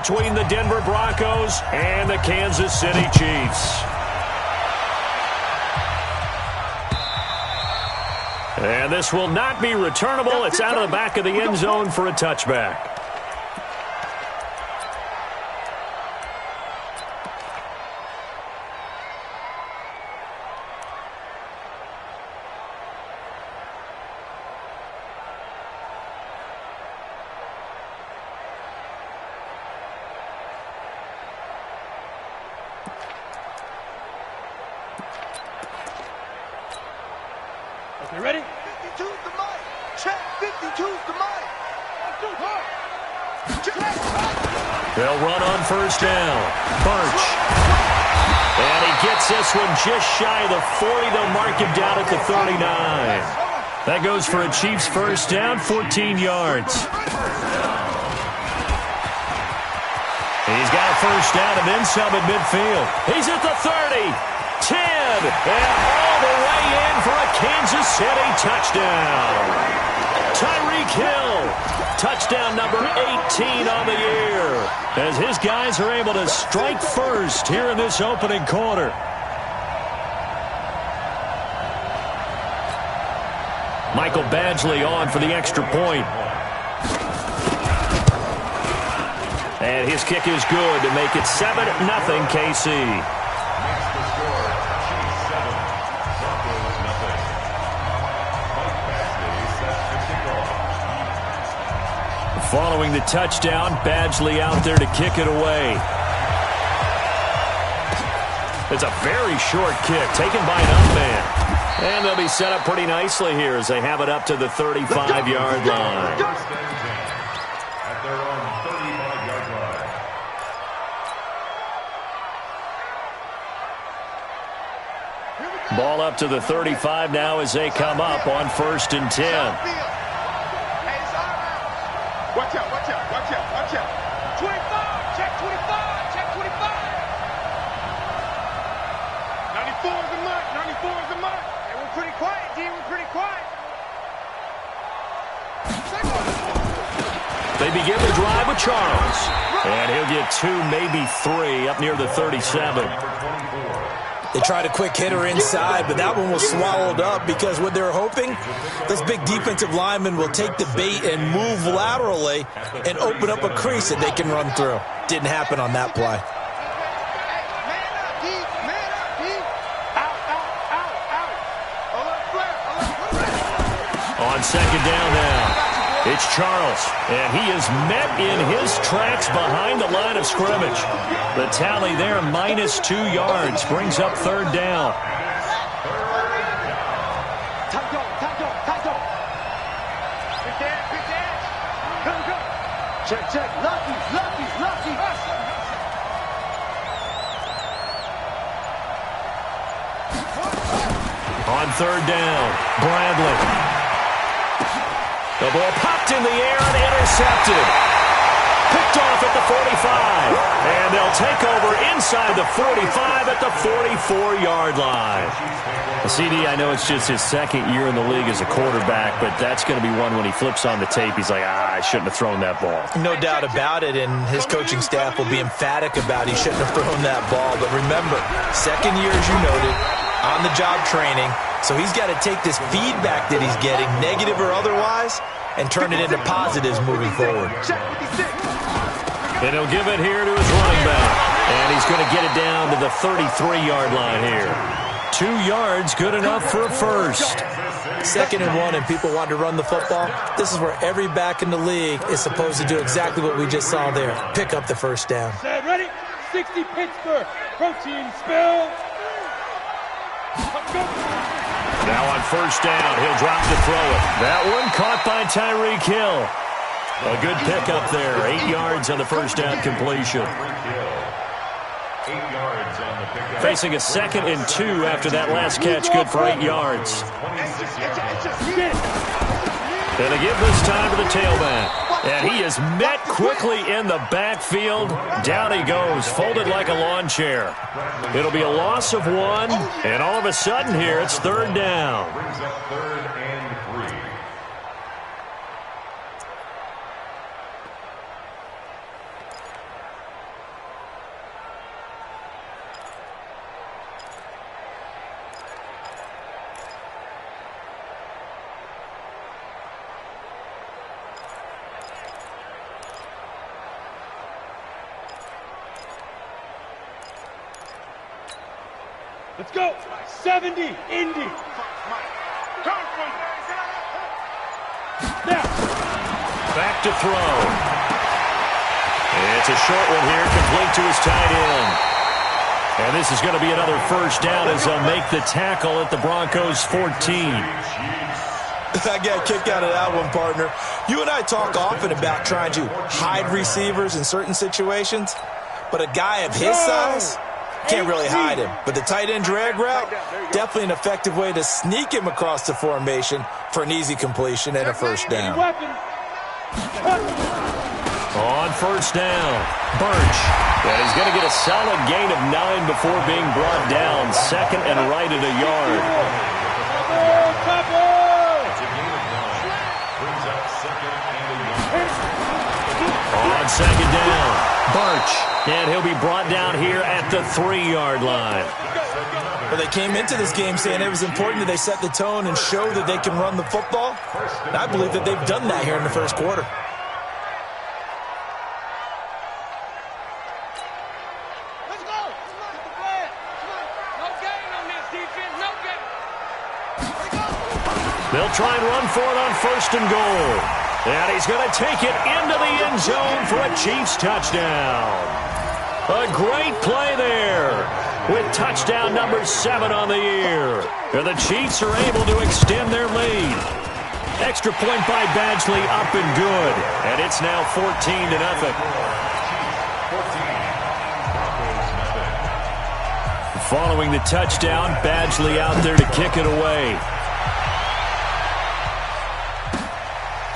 between the Denver Broncos and the Kansas City Chiefs. And this will not be returnable. It's out of the back of the end zone for a touchback. Okay, ready? 52's the mic. Check. 52's the mic. They'll run on first down. Birch. And he gets this one just shy of the 40. They'll mark him down at the 39. That goes for a Chiefs first down, 14 yards. He's got a first down and then some at midfield. He's at the 30. 10, and all the way in for a Kansas City touchdown. Tyreek Hill, touchdown number 18 on the year, as his guys are able to strike first here in this opening quarter. Michael Badgley on for the extra point. And his kick is good to make it 7-0 KC. Following the touchdown, Badgley out there to kick it away. It's a very short kick taken by an up man. And they'll be set up pretty nicely here as they have it up to the 35-yard line. At their own 35-yard line. Ball up to the 35 now as they come up on first and 10. Watch out, watch out, watch out, watch out. 25, check 25, check 25. 94 is the mark, 94 is the mark. Hey, we're pretty quiet, D, we're pretty quiet. They begin the drive with Charles. And he'll get 2, maybe 3 up near the 37. They tried a quick hitter inside, but that one was swallowed up because what they're hoping, this big defensive lineman will take the bait and move laterally and open up a crease that they can run through. Didn't happen on that play. On second down now, it's Charles, and he is met in his tracks behind the line of scrimmage. The tally there, -2 yards, brings up third down. Check, check, lucky. On third down, Bradley. The ball popped in the air and intercepted. Picked off at the 45. And they'll take over inside the 45 at the 44-yard line. CD, I know it's just his second year in the league as a quarterback, but that's going to be one when he flips on the tape, he's like, I shouldn't have thrown that ball. No doubt about it, and his coaching staff will be emphatic about he shouldn't have thrown that ball. But remember, second year, as you noted, on-the-job training, so he's got to take this feedback that he's getting, negative or otherwise, and turn it into positives moving forward. And he'll give it here to his running back. And he's going to get it down to the 33-yard line here. 2 yards, good enough for a first. 2nd and 1, and people want to run the football. This is where every back in the league is supposed to do exactly what we just saw there. Pick up the first down. Ready? 60 Pittsburgh. Protein spill. Now on first down, he'll drop to throw it. That one caught by Tyreek Hill. A good pickup there. 8 yards on the first down completion. 8 yards on the pickup. Facing a 2nd and 2 after that last catch, good for 8 yards. And they give this time to the tailback. And he is met quickly in the backfield. Down he goes, folded like a lawn chair. It'll be a loss of 1, and all of a sudden here, it's third down. Brings up 3rd and 3. Let's go. 70, Indy. Now. Back to throw. It's a short one here, complete to his tight end. And this is going to be another first down as they'll make the tackle at the Broncos' 14. I got a kick out of that one, partner. You and I talk often about trying to hide receivers in certain situations, but a guy of his size can't really hide him. But the tight end drag route, definitely an effective way to sneak him across the formation for an easy completion and a first down. On first down, Birch. And he's going to get a solid gain of 9 before being brought down. Second and right at a yard. On second down, Birch. And he'll be brought down here at the 3-yard line. Well, they came into this game saying it was important that they set the tone and show that they can run the football. And I believe that they've done that here in the first quarter. They'll try and run for it on first and goal. And he's going to take it into the end zone for a Chiefs touchdown. A great play there with touchdown number 7 on the year. And the Chiefs are able to extend their lead. Extra point by Badgley up and good. And it's now 14-0. Following the touchdown, Badgley out there to kick it away.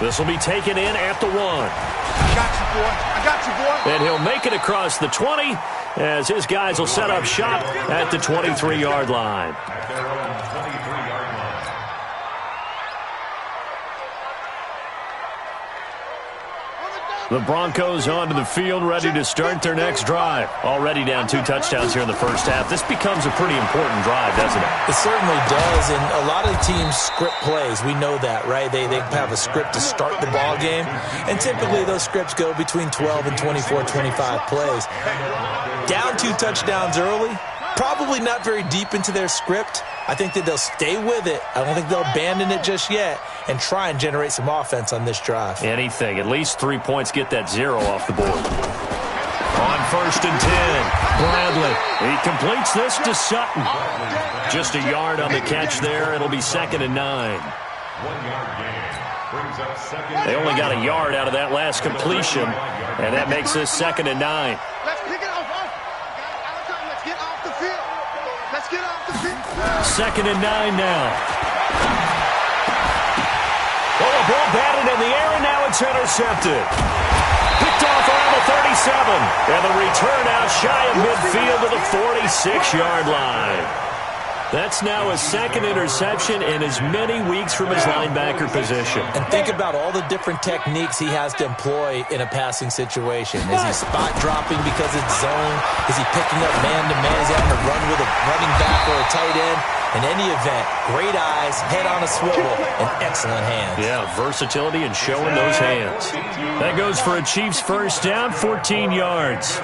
This will be taken in at the 1. I got you, boy. I got you, boy. And he'll make it across the 20 as his guys will set up shop at the 23-yard line. At their own 23-yard line. The Broncos onto the field, ready to start their next drive. Already down 2 touchdowns here in the first half. This becomes a pretty important drive, doesn't it? It certainly does, and a lot of teams script plays. We know that, right? They have a script to start the ball game, and typically those scripts go between 12 and 24, 25 plays. Down 2 touchdowns early, probably not very deep into their script. I think that they'll stay with it. I don't think they'll abandon it just yet and try and generate some offense on this drive. Anything. At least 3 points get that 0 off the board. On first and 10, Bradley. He completes this to Sutton. Just a yard on the catch there. It'll be 2nd and 9. 1-yard gain. Brings up second. They only got a yard out of that last completion, and that makes this 2nd and 9. Let's pick it off. Let's get off the field. Let's get off the field. 2nd and 9 now. Oh, a ball batted in the air, and now it's intercepted. Picked off around the 37. And the return out shy of midfield to the 46-yard line. That's now his 2nd interception in as many weeks from his linebacker position. And think about all the different techniques he has to employ in a passing situation. Is he spot dropping because it's zone? Is he picking up man-to-man? Is he having to run with a running back or a tight end? In any event, great eyes, head on a swivel, and excellent hands. Yeah, versatility and showing those hands. That goes for a Chiefs first down, 14 yards.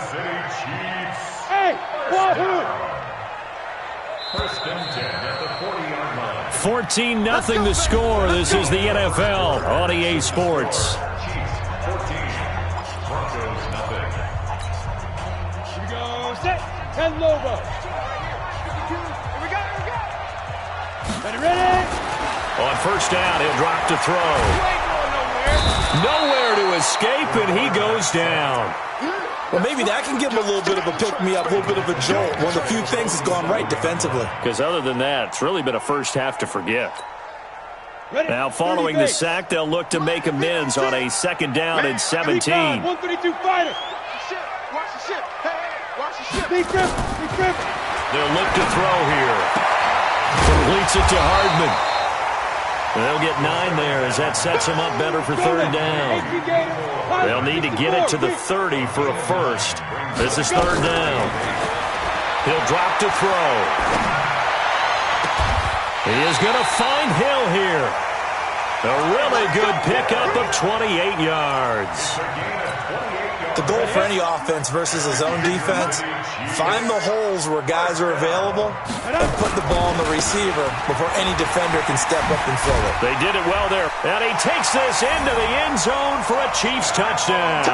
Hey, wahoo! First and 10 at the 40-yard line. 14-0 the score. This is the NFL on EA Sports. Chiefs 14. Broncos nothing. Here we go. Set. 10 Lobo. Here we go. Ready? On first down, he'll drop to throw. You ain't going nowhere. Nowhere to escape, and he goes down. Well, maybe that can give him a little bit of a pick-me-up, a little bit of a jolt. One of the few things that's gone right defensively. Because other than that, it's really been a first half to forget. Ready? Now, following the sack, they'll look to make amends on a 2nd down and 17. 132 fighter. Watch the ship. Hey, watch the ship. Big grip. They'll look to throw here. Completes it to Hardman. They'll get 9 there as that sets him up better for 3rd down. They'll need to get it to the 30 for a first. This is 3rd down. He'll drop to throw. He is going to find Hill here. A really good pickup of 28 yards. The goal for any offense versus his own defense, find the holes where guys are available and put the ball on the receiver before any defender can step up and fill it. They did it well there. And he takes this into the end zone for a Chiefs touchdown.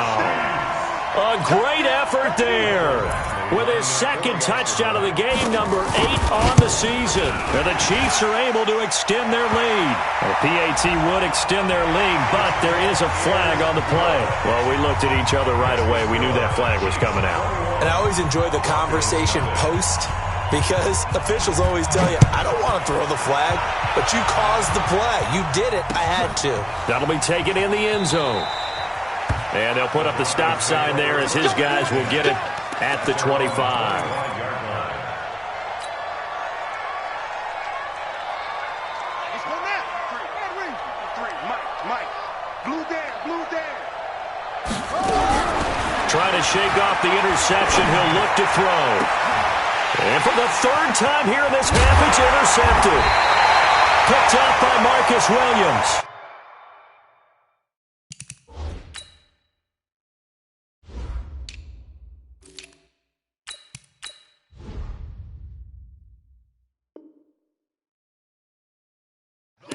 A great effort there. With his second touchdown of the game, number 8 on the season. And the Chiefs are able to extend their lead. The PAT would extend their lead, but there is a flag on the play. Well, we looked at each other right away. We knew that flag was coming out. And I always enjoy the conversation post, because officials always tell you, I don't want to throw the flag, but you caused the play. You did it. I had to. That'll be taken in the end zone. And they'll put up the stop sign there as his guys will get it at the 25. He's going out. Three. Mike. Blue Dan. Trying to shake off the interception. He'll look to throw. And for the third time here in this half, it's intercepted. Picked up by Marcus Williams.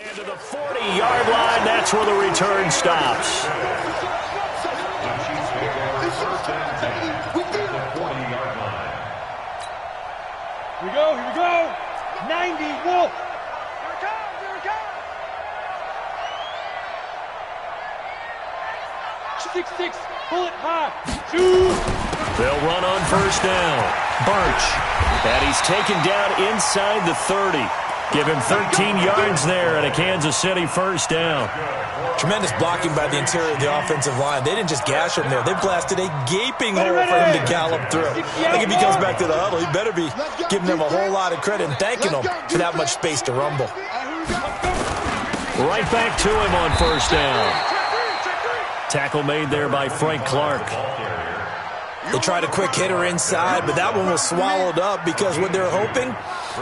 And to the 40-yard line, that's where the return stops. Here we go. 90, Wolf. Here it comes. 6-6, pull it high. Shoot. They'll run on first down. Birch. And he's taken down inside the 30. Give him 13 yards there and a Kansas City first down. Tremendous blocking by the interior of the offensive line. They didn't just gash him there. They blasted a gaping hole for him to gallop through. I think if he comes back to the huddle, he better be giving them a whole lot of credit and thanking them for that much space to rumble. Right back to him on first down. Tackle made there by Frank Clark. They tried a quick hitter inside, but that one was swallowed up because what they're hoping,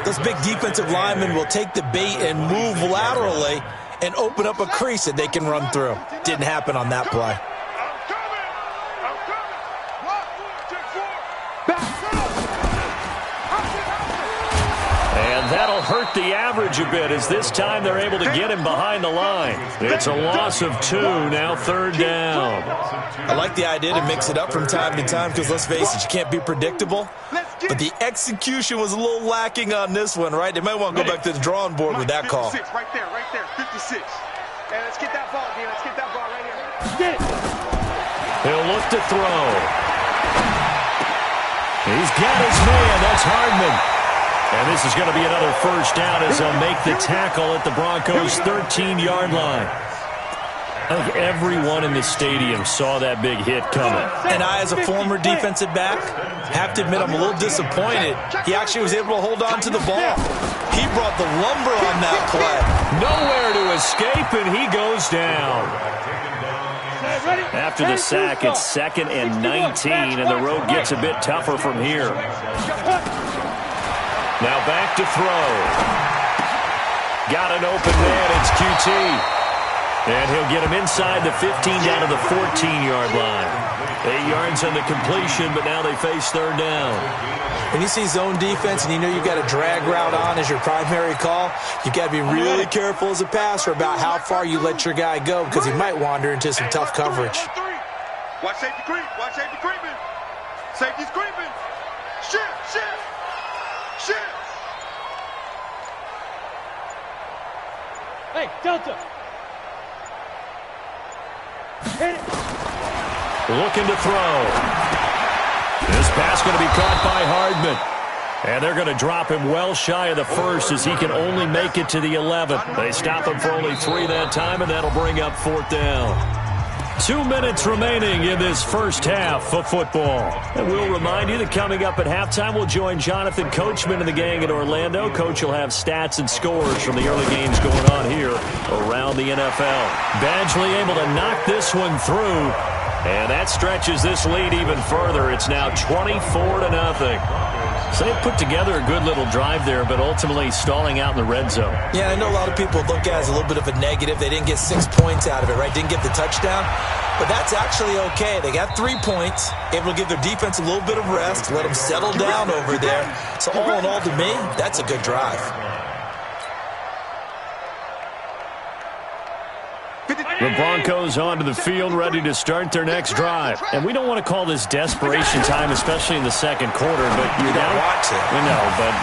those big defensive linemen will take the bait and move laterally and open up a crease that they can run through. Didn't happen on that play. And that'll hurt the average a bit as this time they're able to get him behind the line. It's a loss of 2, now third down. I like the idea to mix it up from time to time because, let's face it, you can't be predictable. But the execution was a little lacking on this one, right? They might want to go back to the drawing board with that call. 56, right there, 56. And let's get that ball, Let's get that ball right here. Get it. He'll look to throw. He's got his man. That's Hardman. And this is going to be another first down as they'll make the tackle at the Broncos' 13-yard line. I think everyone in the stadium saw that big hit coming. And I, as a former defensive back, have to admit I'm a little disappointed. He actually was able to hold on to the ball. He brought the lumber on that play. Nowhere to escape, and he goes down. After the sack, it's 2nd and 19, and the road gets a bit tougher from here. Now back to throw. Got an open man. It's QT. And he'll get him inside the 15 down to the 14-yard line. 8 yards on the completion, but now they face third down. When you see zone defense and you know you've got a drag route on as your primary call, you've got to be really careful as a passer about how far you let your guy go because he might wander into some tough coverage. Watch safety creep. Safety creeping. Safety's creeping. Shift. Hey, Delta. Hit it. Looking to throw. This pass going to be caught by Hardman. And they're going to drop him well shy of the first as he can only make it to the 11. They stop him for only 3 that time, and that'll bring up 4th down. 2 minutes remaining in this first half of football. And we'll remind you that coming up at halftime, we'll join Jonathan Coachman and the gang in Orlando. Coach will have stats and scores from the early games going on here around the NFL. Badgley able to knock this one through, and that stretches this lead even further. It's now 24-0. So they put together a good little drive there, but ultimately stalling out in the red zone. Yeah, I know a lot of people look at it as a little bit of a negative. They didn't get 6 points out of it, right? Didn't get the touchdown. But that's actually okay. They got 3 points, able to give their defense a little bit of rest, let them settle down over there. So all in all, to me, that's a good drive. The Broncos onto the field, ready to start their next drive. And we don't want to call this desperation time, especially in the second quarter. But you're down. Want to. No, but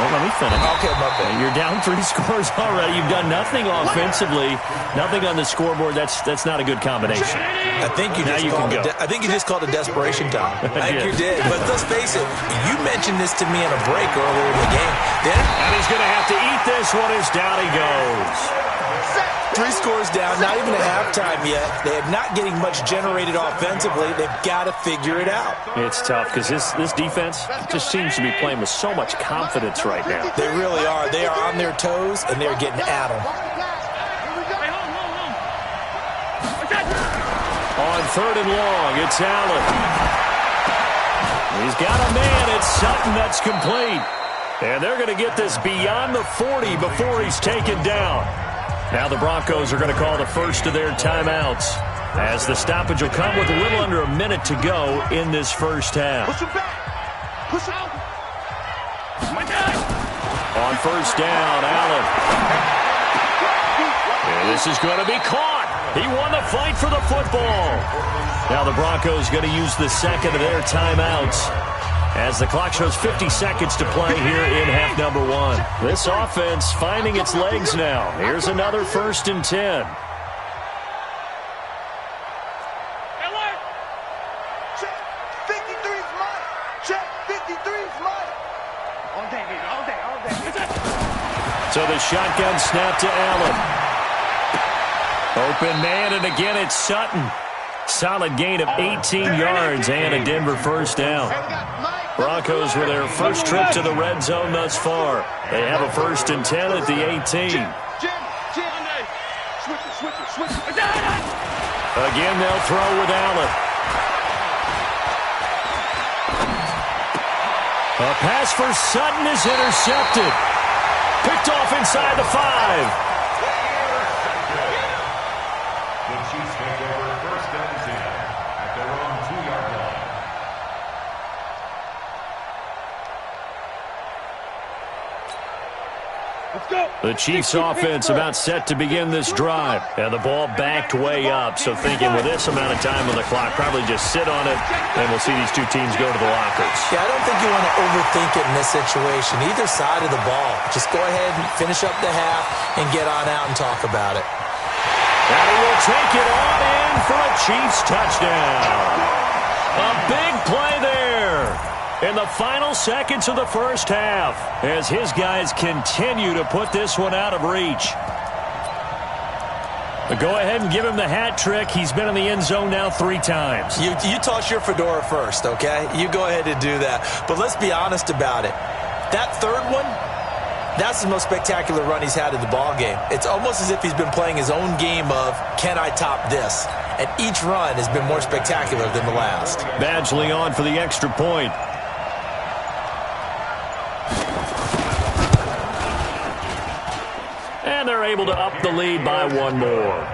let me finish. Okay, my bad. You're down 3 scores already. You've done nothing offensively, nothing on the scoreboard. That's not a good combination. I think you just called it desperation time. I think you did. But let's face it, you mentioned this to me in a break earlier in the game. And he's going to have to eat this one as down he goes. 3 scores down, not even at halftime yet. They are not getting much generated offensively. They've got to figure it out. It's tough because this defense just seems to be playing with so much confidence right now. They really are. They are on their toes, and they're getting at them. On 3rd and long, it's Allen. He's got a man. It's Sutton that's complete. And they're going to get this beyond the 40 before he's taken down. Now the Broncos are going to call the first of their timeouts, as the stoppage will come with a little under a minute to go in this first half. Push him back. Push him out. On 1st down, Allen. And this is going to be caught. He won the fight for the football. Now the Broncos going to use the second of their timeouts, as the clock shows 50 seconds to play here in half number 1. This offense finding its legs now. Here's another 1st and 10. Check. 53's mine. Check. 53's mine. All day, baby. All day. All day. So the shotgun snap to Allen. Open man, and again it's Sutton. Solid gain of 18 yards and a Denver 1st down. Broncos with their first trip to the red zone thus far. They have a 1st and 10 at the 18. Again, they'll throw with Allen. A pass for Sutton is intercepted. Picked off inside the 5. The Chiefs take over 1st and 10 at their own 2-yard line. Let's go. The Chiefs offense about set to begin this drive. And the ball backed way up. So thinking with this amount of time on the clock, probably just sit on it, and we'll see these two teams go to the lockers. Yeah, I don't think you want to overthink it in this situation. Either side of the ball. Just go ahead and finish up the half and get on out and talk about it. And he will take it on in for a Chiefs touchdown. A big play there in the final seconds of the first half, as his guys continue to put this one out of reach. But go ahead and give him the hat trick. He's been in the end zone now 3 times. You toss your fedora first, okay? You go ahead and do that. But let's be honest about it. That 3rd one, that's the most spectacular run he's had in the ballgame. It's almost as if he's been playing his own game of, can I top this? And each run has been more spectacular than the last. Badgley on for the extra point. And they're able to up the lead by 1 more.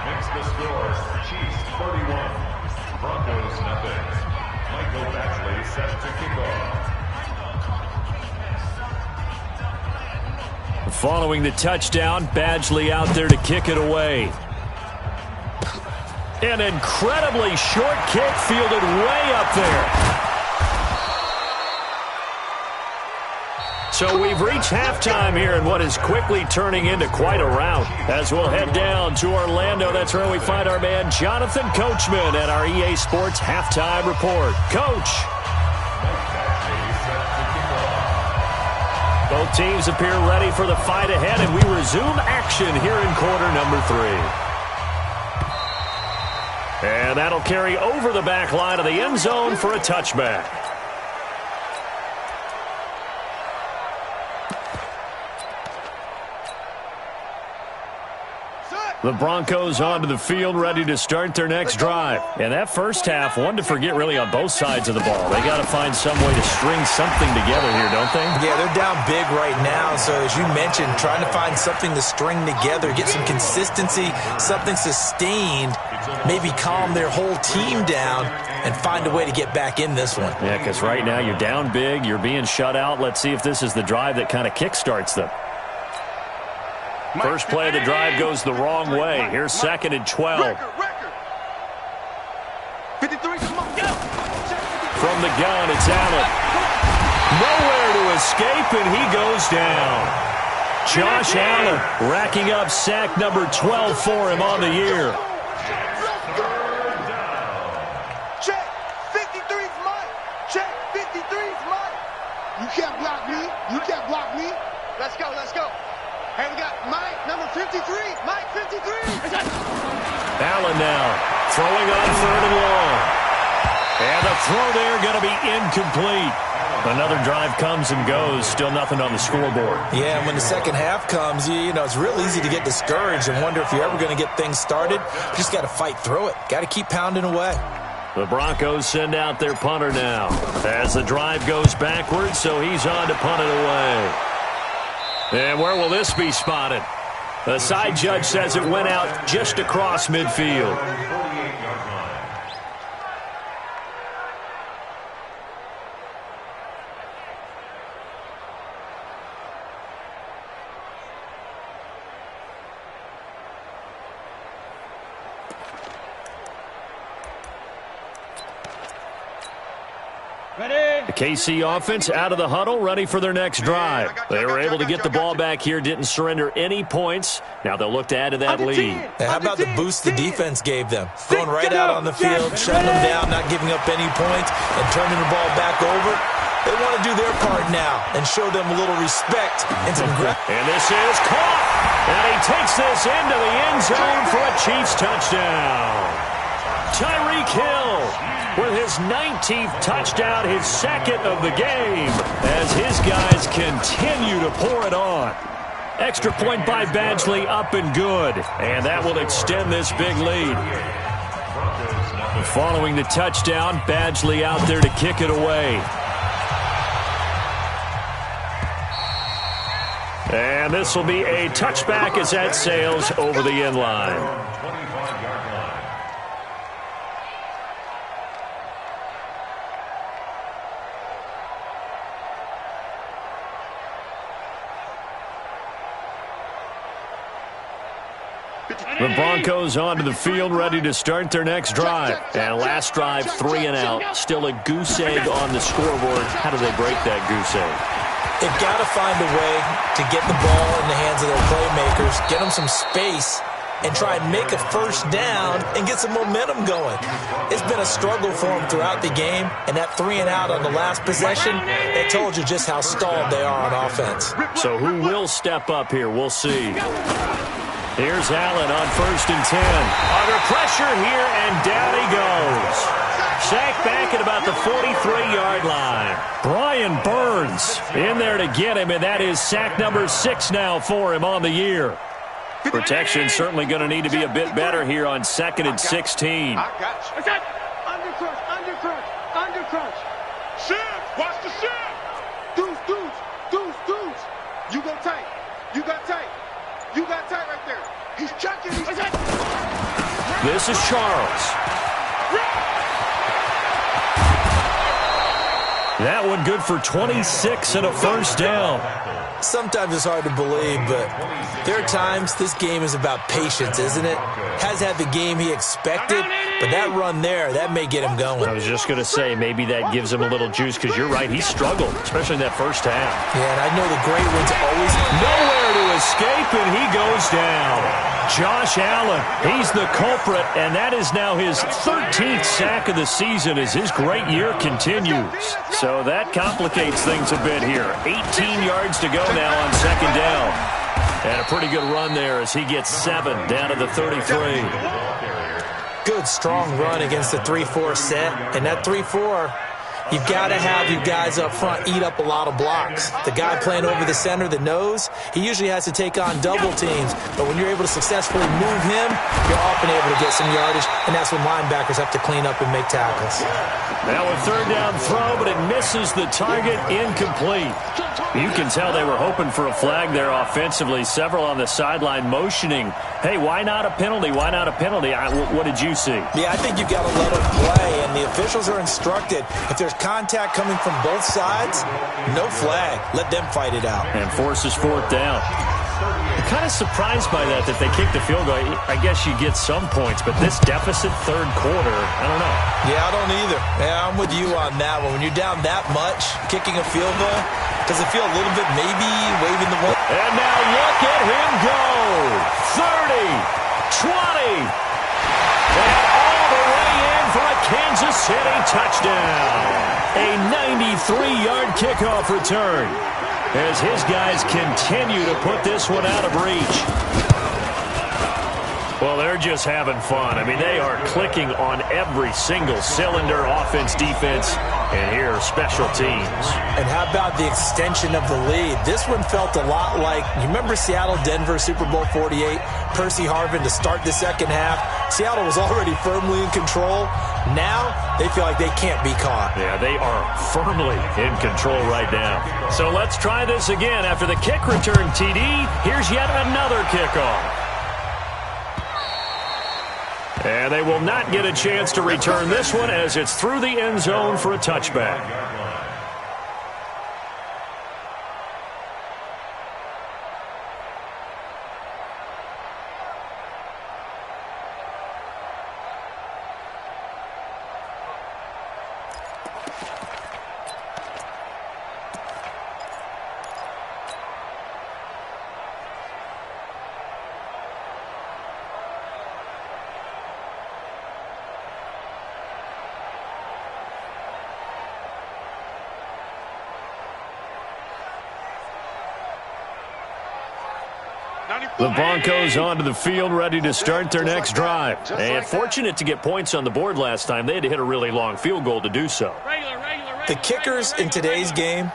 Makes the score Chiefs 31, Broncos nothing. Michael Badgley set to kick off. Following the touchdown, Badgley out there to kick it away. An incredibly short kick fielded way up there. So we've reached halftime here in what is quickly turning into quite a rout. As we'll head down to Orlando, that's where we find our man Jonathan Coachman at our EA Sports Halftime Report. Coach. Both teams appear ready for the fight ahead, and we resume action here in quarter number 3. And that'll carry over the back line of the end zone for a touchback. The Broncos onto the field, ready to start their next drive. And that first half, one to forget really on both sides of the ball. They got to find some way to string something together here, don't they? Yeah, they're down big right now. So as you mentioned, trying to find something to string together, get some consistency, something sustained, maybe calm their whole team down and find a way to get back in this one. Yeah, because right now you're down big, you're being shut out. Let's see if this is the drive that kind of kickstarts them. First play of the drive goes the wrong way. Here's 2nd and 12. From the gun, it's Allen. Nowhere to escape, and he goes down. Josh Allen racking up sack number 12 for him on the year. Check. 53's mine. Check. 53's mine. You can't block me. You can't block me. Let's go. Let's go. Hey, we got Mike, number 53. Mike, 53. Allen now throwing on 3rd and long. And the throw there going to be incomplete. Another drive comes and goes. Still nothing on the scoreboard. Yeah, and when the second half comes, you know, it's real easy to get discouraged and wonder if you're ever going to get things started. You just got to fight through it. Got to keep pounding away. The Broncos send out their punter now as the drive goes backwards, so he's on to punt it away. And where will this be spotted? The side judge says it went out just across midfield. The KC offense out of the huddle, ready for their next drive. They were able to get the ball back here, didn't surrender any points. Now they'll look to add to that lead. And how about the boost the defense gave them? Going right out on the field, shutting them down, not giving up any points, and turning the ball back over. They want to do their part now and show them a little respect and some grit. And this is caught. And he takes this into the end zone for a Chiefs touchdown. Tyreek Hill with his 19th touchdown, his 2nd of the game, as his guys continue to pour it on. Extra point by Badgley, up and good. And that will extend this big lead. Following the touchdown, Badgley out there to kick it away. And this will be a touchback as that sails over the end line. The Broncos onto the field, ready to start their next drive. And last drive, 3 and out. Still a goose egg on the scoreboard. How do they break that goose egg? They've got to find a way to get the ball in the hands of their playmakers, get them some space, and try and make a first down and get some momentum going. It's been a struggle for them throughout the game, and that 3 and out on the last possession, it told you just how stalled they are on offense. So who will step up here? We'll see. Here's Allen on 1st and 10. Under pressure here, and down he goes. Sacked back at about the 43-yard line. Brian Burns in there to get him, and that is sack number 6 now for him on the year. Protection certainly going to need to be a bit better here on 2nd and 16. I got you. Undercrunch, undercrunch, undercrunch. Shift, watch the shift. Deuce. You go tight. You got tight. You got tight right there. He's checking. This is Charles. That one good for 26 and a first down. Sometimes it's hard to believe, but there are times this game is about patience, isn't it? Has had the game he expected, but that run there, that may get him going. I was just going to say, maybe that gives him a little juice, because you're right, he struggled, especially in that first half. Yeah, and I know the great ones always... Nowhere to escape, and he goes down. Josh Allen, he's the culprit, and that is now his 13th sack of the season as his great year continues. So that complicates things a bit here. 18 yards to go now on 2nd down. And a pretty good run there as he gets 7 down to the 33. Good, strong run against the 3-4 set. And that 3-4, you've got to have your guys up front eat up a lot of blocks. The guy playing over the center, the nose, he usually has to take on double teams. But when you're able to successfully move him, you're often able to get some yardage, and that's when linebackers have to clean up and make tackles. Now a third down throw, but it misses the target, incomplete. You can tell they were hoping for a flag there offensively. Several on the sideline motioning, hey, why not a penalty? Why not a penalty? What did you see? Yeah, I think you've got to let them play, and the officials are instructed. If there's contact coming from both sides, no flag. Let them fight it out. And forces fourth down. I'm kind of surprised by that they kicked the field goal. I guess you get some points, but this deficit third quarter, I don't know. Yeah, I don't either. Yeah, I'm with you on that one. When you're down that much, kicking a field goal, does it feel a little bit maybe waving the ball? And now look at him go. 30, 20, and all the way in for a Kansas City touchdown. A 93-yard kickoff return as his guys continue to put this one out of reach. Well, they're just having fun. I mean, they are clicking on every single cylinder, offense, defense, and here, special teams. And how about the extension of the lead? This one felt a lot like, you remember Seattle-Denver, Super Bowl 48, Percy Harvin to start the second half. Seattle was already firmly in control. Now, they feel like they can't be caught. Yeah, they are firmly in control right now. So let's try this again. After the kick return, TD, here's yet another kickoff. And they will not get a chance to return this one as it's through the end zone for a touchback. The Broncos onto the field, ready to start their next drive. And fortunate to get points on the board last time. They had to hit a really long field goal to do so. The kickers in today's game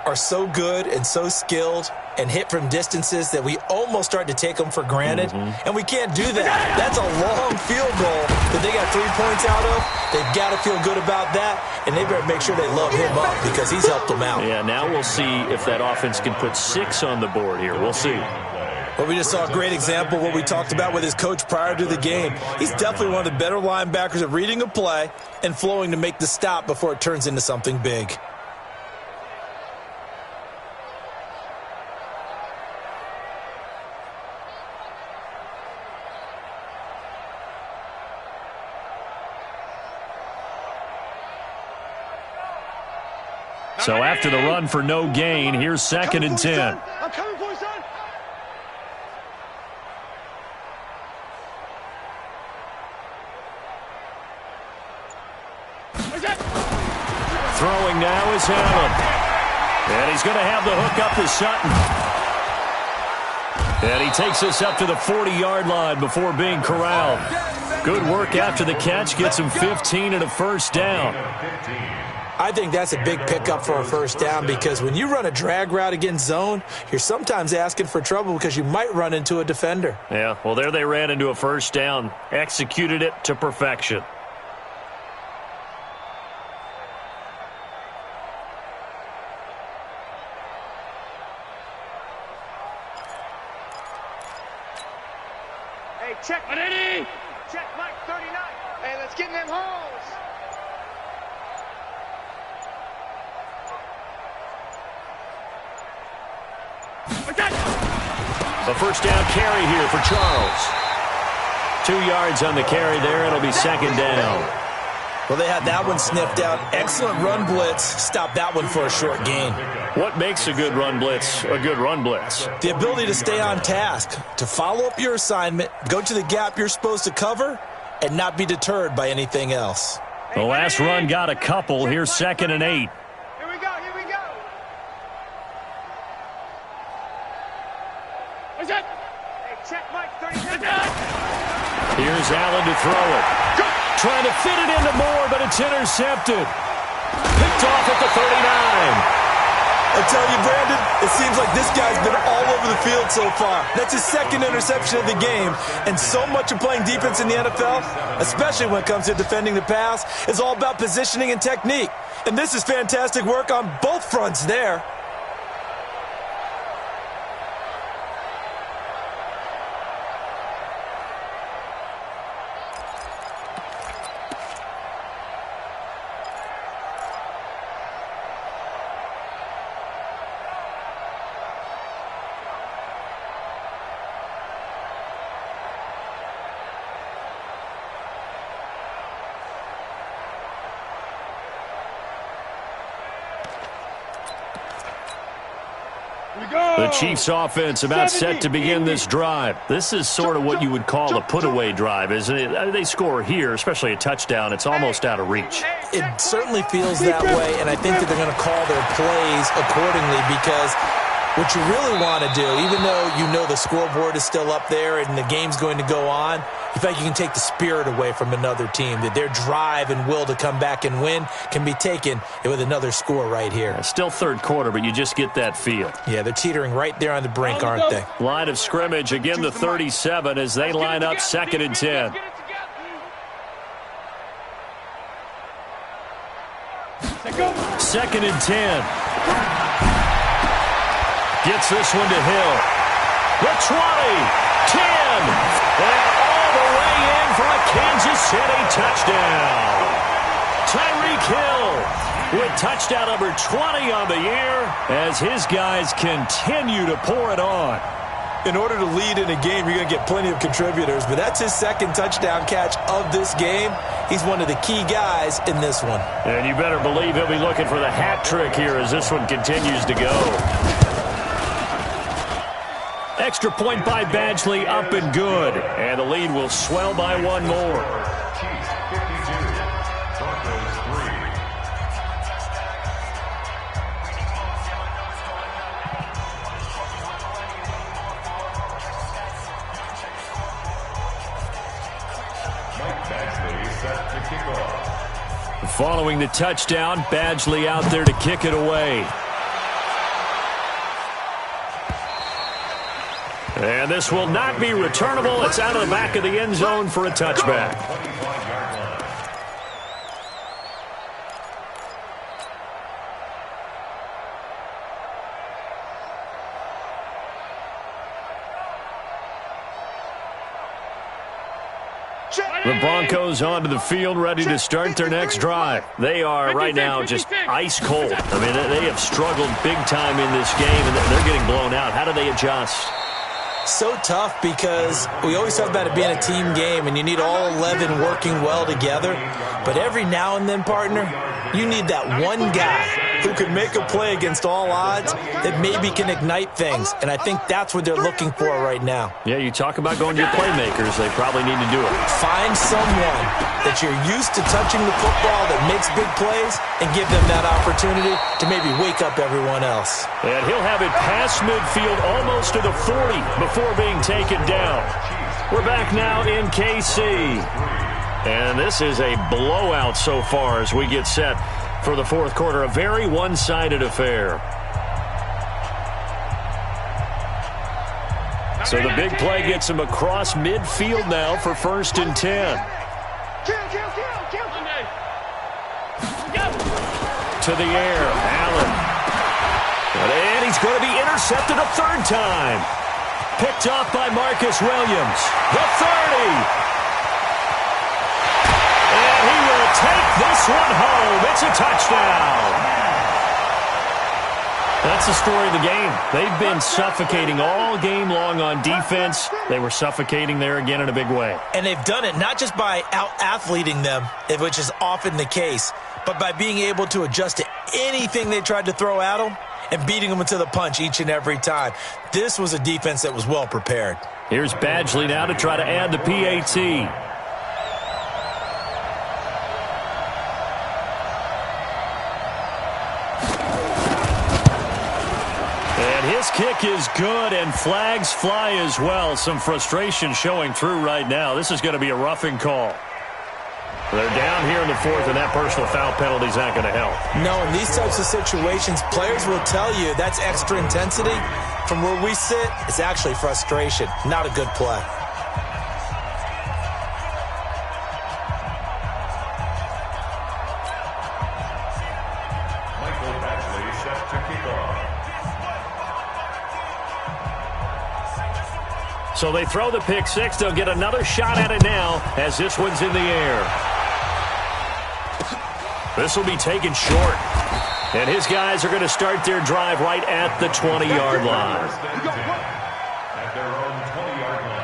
are so good and so skilled and hit from distances that we almost start to take them for granted. And we can't do that. That's a long field goal that they got 3 points out of. They've got to feel good about that, and they better make sure they love him up because he's helped them out. Yeah, now we'll see if that offense can put 6 on the board here. We'll see. Well, we just saw a great example of what we talked about with his coach prior to the game. He's definitely one of the better linebackers at reading a play and flowing to make the stop before it turns into something big. So after the run for no gain, here's 2nd and 10. I'm coming for you, son. Throwing now is Allen. And he's going to have the hook up to Sutton. And he takes us up to the 40-yard line before being corralled. Good work after the catch. Gets him 15 and a first down. I think that's a big pickup for a first down because when you run a drag route against zone, you're sometimes asking for trouble because you might run into a defender. Yeah, well, there they ran into a first down. Executed it to perfection. Hey, check. Ready? Check Mike 39. Hey, let's get in them holes. A first down carry here for Charles. 2 yards on the carry there. It'll be 2nd down. Well, they had that one sniffed out. Excellent run blitz. Stop that one for a short gain. What makes a good run blitz a good run blitz? The ability to stay on task, to follow up your assignment, go to the gap you're supposed to cover, and not be deterred by anything else. The last run got a couple. Here's 2nd and 8. Here we go, here we go. What's that? Hey, check Mike 39. Here's Allen to throw it. Trying to fit it into Moore, but it's intercepted. Picked the 39. I tell you, Brandon, it seems like this guy's been all over the field so far. That's his second interception of the game. And so much of playing defense in the NFL, especially when it comes to defending the pass, is all about positioning and technique. And this is fantastic work on both fronts there. The Chiefs offense about set to begin this drive. This is sort of what you would call a put-away drive, isn't it? They score here, especially a touchdown. It's almost out of reach. It certainly feels that way, and I think that they're going to call their plays accordingly because what you really want to do, even though you know the scoreboard is still up there and the game's going to go on, you feel like you can take the spirit away from another team, that their drive and will to come back and win can be taken with another score right here. It's still third quarter, but you just get that feel. Yeah, they're teetering right there on the brink, aren't they? Line of scrimmage, again the 37 as they line up 2nd and 10. Second and 10. Gets this one to Hill. The 20, 10, and all the way in for a Kansas City touchdown. Tyreek Hill with touchdown number 20 on the year as his guys continue to pour it on. In order to lead in a game, you're going to get plenty of contributors, but that's his second touchdown catch of this game. He's one of the key guys in this one. And you better believe he'll be looking for the hat trick here as this one continues to go. Extra point by Badgley, up and good. And the lead will swell by one more. Chiefs 52, Broncos 3. Mike Badgley set to kick off. Following the touchdown, Badgley out there to kick it away. And this will not be returnable. It's out of the back of the end zone for a touchback. 25-yard line. The Broncos onto the field, ready to start their next drive. They are right now just ice cold. I mean, they have struggled big time in this game, and they're getting blown out. How do they adjust? So tough because we always talk about it being a team game and you need all 11 working well together. But every now and then, partner, you need that one guy who can make a play against all odds that maybe can ignite things. And I think that's what they're looking for right now. Yeah, you talk about going to your playmakers. They probably need to do it. Find someone that you're used to touching the football that makes big plays and give them that opportunity to maybe wake up everyone else. And he'll have it past midfield almost to the 40 before being taken down. We're back now in KC. And this is a blowout so far as we get set for the fourth quarter. A very one-sided affair. So the big play gets him across midfield now for 1st and 10. To the air, Allen. And he's going to be intercepted a third time. Picked off by Marcus Williams. The 30. And he will take this one home. It's a touchdown. That's the story of the game. They've been suffocating all game long on defense. They were suffocating there again in a big way. And they've done it not just by out-athleting them, which is often the case, but by being able to adjust to anything they tried to throw at them and beating them to the punch each and every time. This was a defense that was well prepared. Here's Badgley now to try to add the PAT. His kick is good, and flags fly as well. Some frustration showing through right now. This is going to be a roughing call. They're down here in the fourth, and that personal foul penalty is not going to help. No, in these types of situations, players will tell you that's extra intensity. From where we sit, it's actually frustration, not a good play. So they throw the pick six. They'll get another shot at it now as this one's in the air. This will be taken short. And his guys are going to start their drive right at the 20-yard line. At their own 20-yard line.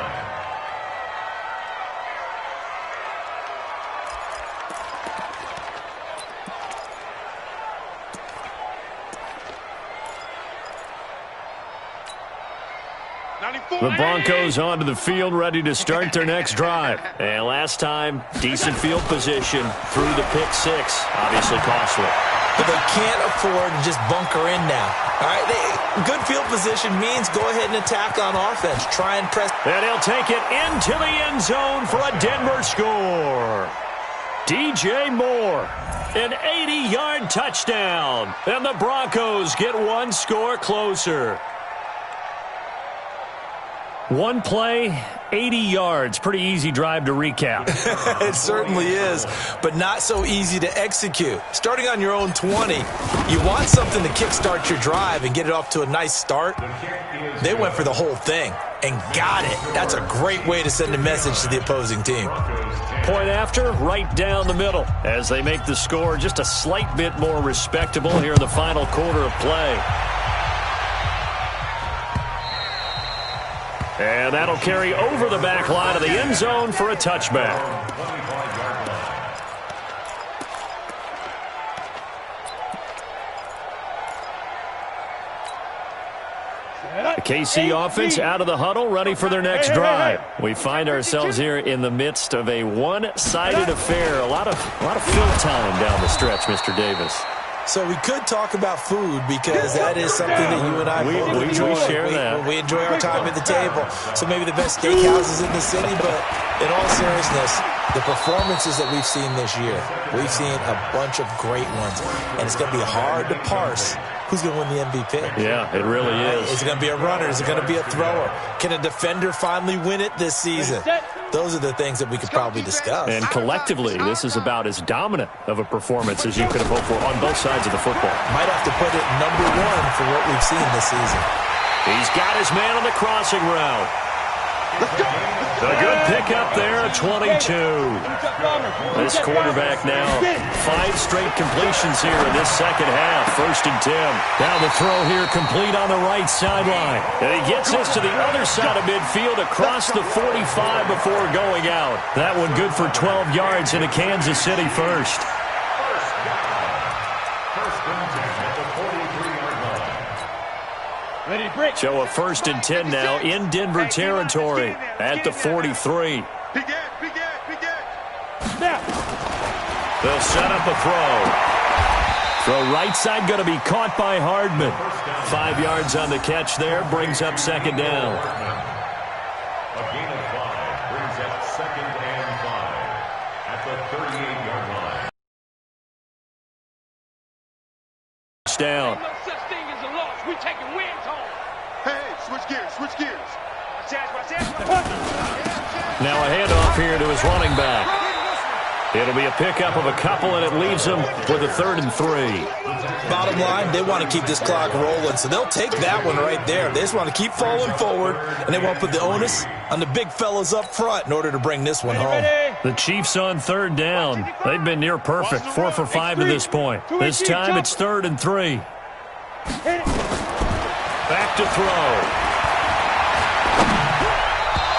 The Broncos onto the field, ready to start their next drive. And last time, decent field position through the pick six. Obviously costly. But they can't afford to just bunker in now. All right, good field position means go ahead and attack on offense. Try and press. And he'll take it into the end zone for a Denver score. DJ Moore, an 80-yard touchdown. And the Broncos get one score closer. One play, 80 yards. Pretty easy drive to recap. It certainly is, but not so easy to execute. Starting on your own 20, you want something to kickstart your drive and get it off to a nice start. They went for the whole thing and got it. That's a great way to send a message to the opposing team. Point after, right down the middle, as they make the score just a slight bit more respectable here in the final quarter of play. And that'll carry over the back line of the end zone for a touchback. The KC offense out of the huddle, ready for their next drive. We find ourselves here in the midst of a one-sided affair. A lot of fill time down the stretch, Mr. Davis. So we could talk about food because that is something that you and I both enjoy. We share that. We enjoy our time at the table. So maybe the best steakhouses in the city, but in all seriousness, the performances that we've seen this year, we've seen a bunch of great ones, and it's going to be hard to parse who's going to win the MVP. Yeah, it really is. Is it going to be a runner? Is it going to be a thrower? Can a defender finally win it this season? Those are the things that we could probably discuss. And collectively, this is about as dominant of a performance as you could have hoped for on both sides of the football. Might have to put it number one for what we've seen this season. He's got his man on the crossing route. A good pickup there at 22. This quarterback now, 5 straight completions here in this second half. 1st and 10. Now the throw here complete on the right sideline. And he gets this to the other side of midfield across the 45 before going out. That one good for 12 yards into Kansas City first. So a 1st and 10 now in Denver territory at the 43. They'll set up a throw. Throw right side going to be caught by Hardman. 5 yards on the catch there, brings up 2nd down. A gain of 5 brings up 2nd and 5 at the 38-yard line. Down. No such thing as a loss. We're taking wins home. Hey, switch gears, switch gears. Now a handoff here to his running back. It'll be a pickup of a couple, and it leaves him with a 3rd and 3. Bottom line, they want to keep this clock rolling, so they'll take that one right there. They just want to keep falling forward, and they won't put the onus on the big fellas up front in order to bring this one home. The Chiefs on 3rd down. They've been near perfect, 4 for 5 to this point. This time it's 3rd and 3. Back to throw.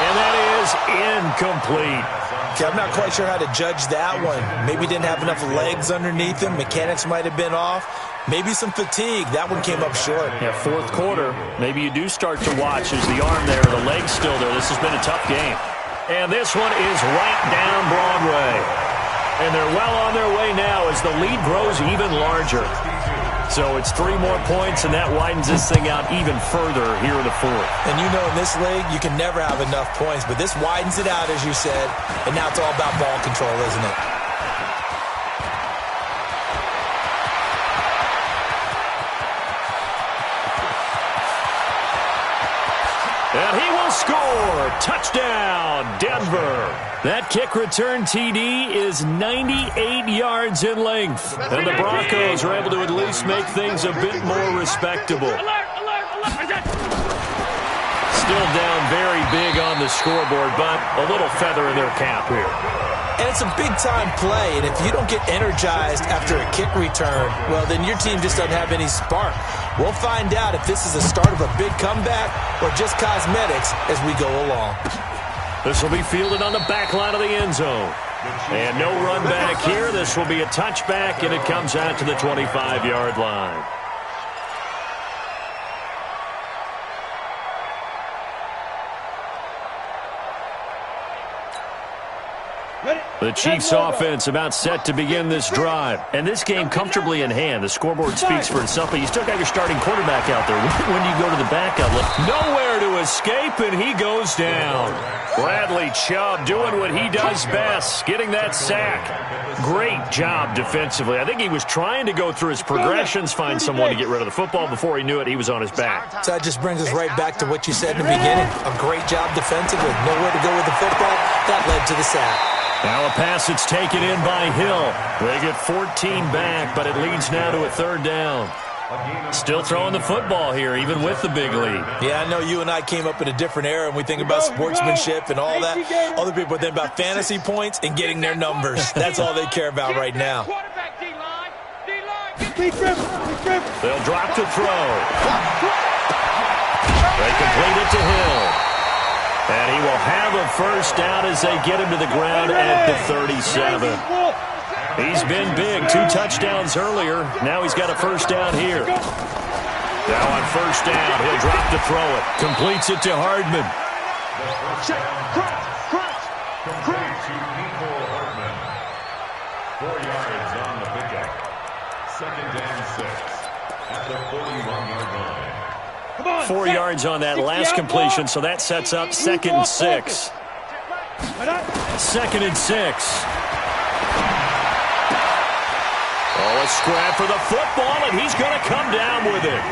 And that is incomplete. Okay, I'm not quite sure how to judge that one. Maybe didn't have enough legs underneath him. Mechanics might have been off. Maybe some fatigue. That one came up short. Yeah, 4th quarter. Maybe you do start to watch as the arm there, the leg's still there. This has been a tough game. And this one is right down Broadway. And they're well on their way now as the lead grows even larger. So it's 3 more points, and that widens this thing out even further here in the 4th. And you know in this league, you can never have enough points, but this widens it out, as you said, and now it's all about ball control, isn't it? And he will score. Touchdown, Denver. That kick return TD is 98 yards in length. And the Broncos are able to at least make things a bit more respectable. Still down very big on the scoreboard, but a little feather in their cap here. And it's a big-time play, and if you don't get energized after a kick return, well, then your team just doesn't have any spark. We'll find out if this is the start of a big comeback or just cosmetics as we go along. This will be fielded on the back line of the end zone. And no run back here. This will be a touchback, and it comes out to the 25-yard line. The Chiefs' offense about set to begin this drive. And this game comfortably in hand. The scoreboard speaks for itself, but you still got your starting quarterback out there. When do you go to the backup? Nowhere to escape, and he goes down. Bradley Chubb doing what he does best, getting that sack. Great job defensively. I think he was trying to go through his progressions, find someone to get rid of the football. Before he knew it, he was on his back. So that just brings us right back to what you said in the beginning. A great job defensively. Nowhere to go with the football. That led to the sack. Now a pass that's taken in by Hill. They get 14 back, but it leads now to a third down. Still throwing the football here, even with the big lead. Yeah, I know you and I came up in a different era, and we think about sportsmanship and all that. Other people think about fantasy points and getting their numbers. That's all they care about right now. They'll drop to throw. They complete it to Hill. And he will have a first down as they get him to the ground at the 37. He's been big. 2 touchdowns earlier. Now he's got a first down here. Now on first down, he'll drop to throw it. Completes it to Hardman. Complete to Nico Hardman. 4 yards on the pickup. 2nd and 6 at the 41-yard line. 4 yards on that last completion, so that sets up 2nd and 6. 2nd and 6. Oh, a scrap for the football, and he's going to come down with it.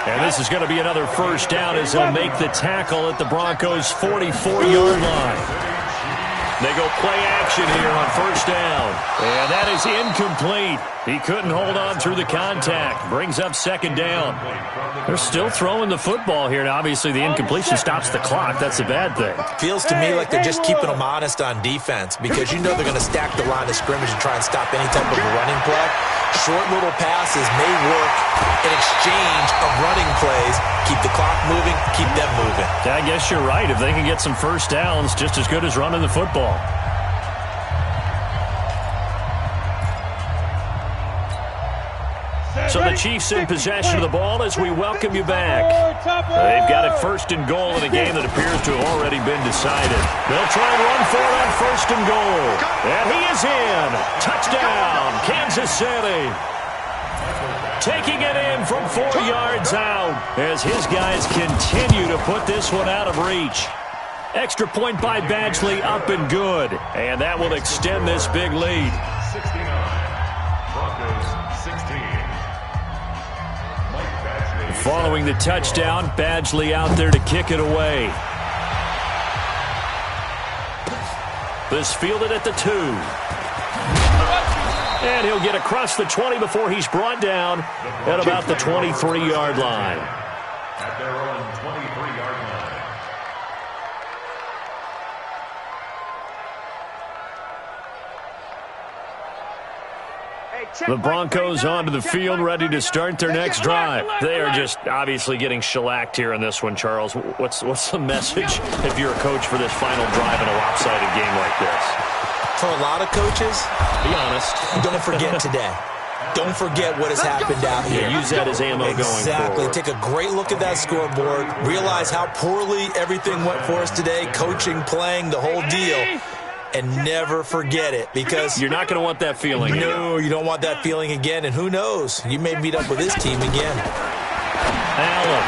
And this is going to be another first down as they'll make the tackle at the Broncos' 44-yard line. They go play action here on first down. And that is incomplete. He couldn't hold on through the contact. Brings up 2nd down. They're still throwing the football here. Now, obviously, the incompletion stops the clock. That's a bad thing. Feels to me like they're just keeping them honest on defense because you know they're going to stack the line of scrimmage and try and stop any type of a running play. Short little passes may work in exchange of running plays. Keep the clock moving, keep them moving. I guess you're right. If they can get some first downs, just as good as running the football. So the Chiefs in possession of the ball as we welcome you back. They've got it 1st and goal in a game that appears to have already been decided. They'll try and run for it on 1st and goal. And he is in. Touchdown, Kansas City. Taking it in from 4 yards out as his guys continue to put this one out of reach. Extra point by Badgley, up and good. And that will extend this big lead. 69. Broncos 16. Following the touchdown, Badgley out there to kick it away. This fielded at the 2. And he'll get across the 20 before he's brought down at about the 23-yard line. At their own 23-yard line. The Broncos onto the field, ready to start their next drive. They are just obviously getting shellacked here in this one, Charles. What's the message if you're a coach for this final drive in a lopsided game like this? For a lot of coaches, be honest. Don't forget today. Don't forget what has happened out here. Yeah, use that as ammo going forward. Exactly. Take a great look at that scoreboard. Realize how poorly everything went for us today. Coaching, playing, the whole deal. And never forget it, because you're not going to want that feeling. No, you don't want that feeling again. And who knows? You may meet up with this team again. Allen.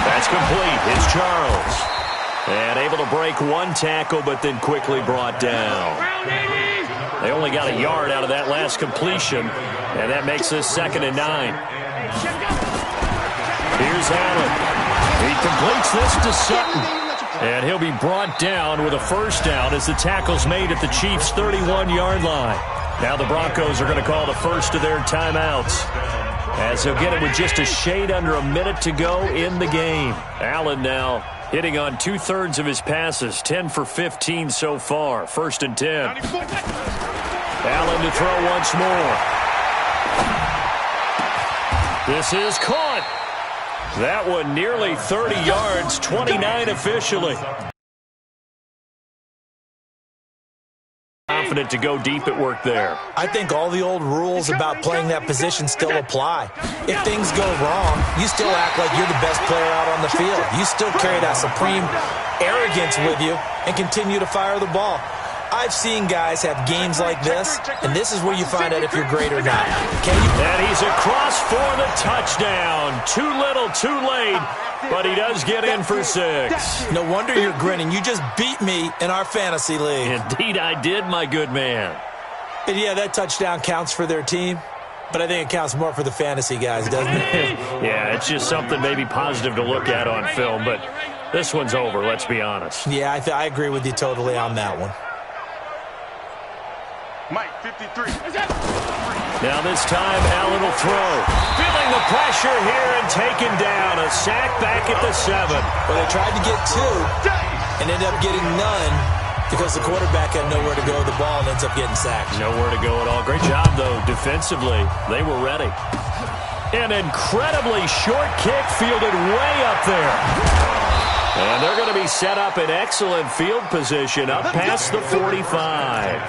That's complete. It's Charles. And able to break one tackle, but then quickly brought down. They only got a yard out of that last completion, and that makes this 2nd and 9. Here's Allen. He completes this to Sutton. And he'll be brought down with a first down as the tackle's made at the Chiefs' 31-yard line. Now the Broncos are going to call the first of their timeouts, as they'll get it with just a shade under a minute to go in the game. Allen now hitting on 2/3 of his passes, 10 for 15 so far. 1st and 10. Allen to throw once more. This is caught. That one nearly 30 yards, 29 officially. Confident to go deep at work there. I think all the old rules about playing that position still apply. If things go wrong, you still act like you're the best player out on the field. You still carry that supreme arrogance with you and continue to fire the ball. I've seen guys have games like this, and this is where you find out if you're great or not. And he's across for the touchdown. Too little, too late, but he does get in for 6. No wonder you're grinning. You just beat me in our fantasy league. Indeed I did, my good man. And yeah, that touchdown counts for their team, but I think it counts more for the fantasy guys, doesn't it? Yeah, it's just something maybe positive to look at on film, but this one's over, let's be honest. Yeah, I agree with you totally on that one. Mike, 53. Now this time, Allen will throw. Feeling the pressure here and taken down. A sack back at the 7. Well, they tried to get 2 and ended up getting none because the quarterback had nowhere to go with the ball and ends up getting sacked. Nowhere to go at all. Great job, though, defensively. They were ready. An incredibly short kick fielded way up there. And they're going to be set up in excellent field position up past the 45.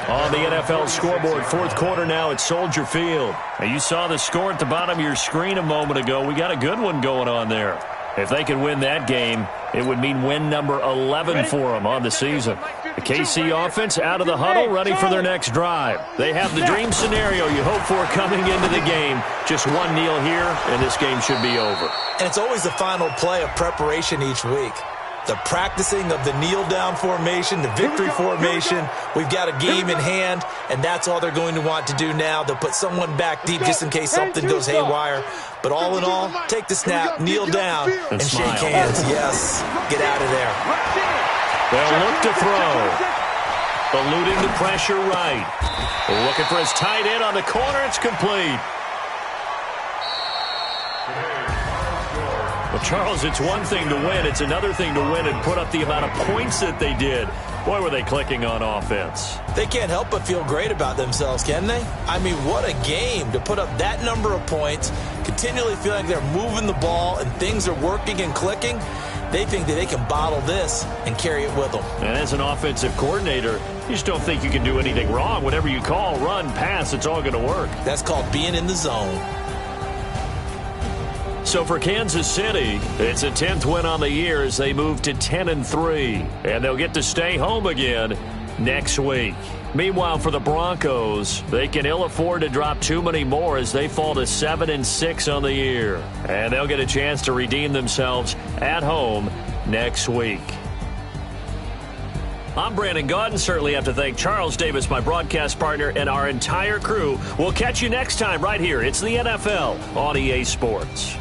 On the NFL scoreboard, 4th quarter now at Soldier Field. Now you saw the score at the bottom of your screen a moment ago. We got a good one going on there. If they could win that game, it would mean win number 11 for them on the season. The KC offense out of the huddle, ready for their next drive. They have the dream scenario you hope for coming into the game. Just one kneel here, and this game should be over. And it's always the final play of preparation each week. The practicing of the kneel-down formation, the victory formation. We've got a game in hand, and that's all they're going to want to do now. They'll put someone back deep just in case something goes haywire. But all in all, take the snap, kneel down, and shake hands. Yes, get out of there. They'll look to throw. Eluding the pressure right. Looking for his tight end on the corner. It's complete. Well, Charles, it's one thing to win. It's another thing to win and put up the amount of points that they did. Boy, were they clicking on offense. They can't help but feel great about themselves, can they? I mean, what a game to put up that number of points, continually feeling like they're moving the ball and things are working and clicking. They think that they can bottle this and carry it with them. And as an offensive coordinator, you just don't think you can do anything wrong. Whatever you call, run, pass, it's all going to work. That's called being in the zone. So for Kansas City, it's a 10th win on the year as they move to 10-3. And they'll get to stay home again next week. Meanwhile, for the Broncos, they can ill afford to drop too many more as they fall to 7-6 on the year. And they'll get a chance to redeem themselves at home next week. I'm Brandon Gaudin. Certainly have to thank Charles Davis, my broadcast partner, and our entire crew. We'll catch you next time right here. It's the NFL on EA Sports.